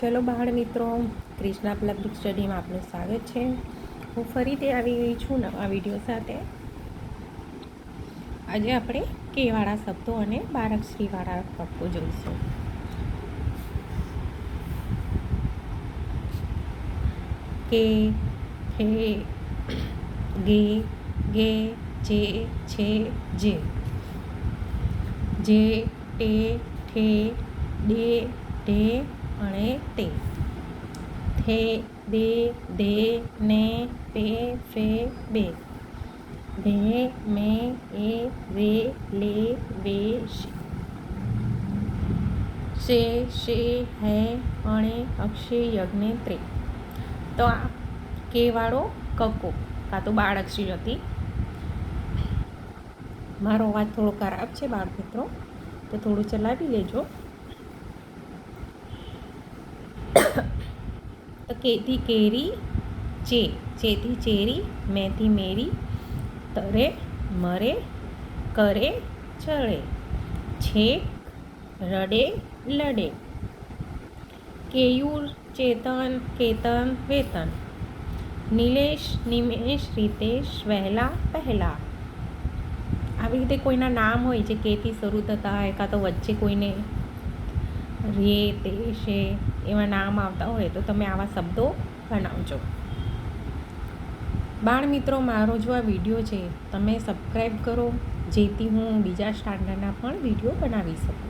ચલો બાળ મિત્રો, ક્રિષ્ના પબ્લિક સ્ટડીમાં આપનું સ્વાગત છે. હું ફરીથી આવી ગઈ છું નવા વિડીયો સાથે. આજે આપણે કેવાળા શબ્દો અને બારાક્ષરીવાળા વાક્યો જોઈશું. કે, હે, ગે, ગે, જે, છે, જે, ટે, ઠે, ડે, ઢે અને તે, થે, દે, ધે, ને, પે, ફે, બે, ભે, મે, એ, વે, લે, વે, શે, હે, અણે, અક્ષે, યજ્ઞ, ત્રે. તો આ કેવાળો કક્કો કાં તો બાળાક્ષરી હતી. મારો અવાજ થોડો ખરાબ છે બાળ મિત્રો, તો થોડું ચલાવી લેજો. તો કેથી કેરી, ચેથી ચેરી, મેથી મેરી, તરે, મરે, કરે, ચડે, છેક, રડે, લડે, કેયુર, ચેતન, કેતન, વેતન, નિલેશ, નિમેશ, રીતેશ, વહેલા, પહેલા. આવી રીતે કોઈના નામ હોય જે કેથી શરૂ થતા હોય, કાં તો વચ્ચે કોઈને રે, તે, શે એવા નામ આવતા હોય તો તમે આવા શબ્દો બનાવજો. બાળ મિત્રો, મારો જો આ વિડીયો છે તમે સબસ્ક્રાઈબ કરો, જેથી હું બીજા સ્ટાન્ડર્ડના પણ વિડીયો બનાવી શકું.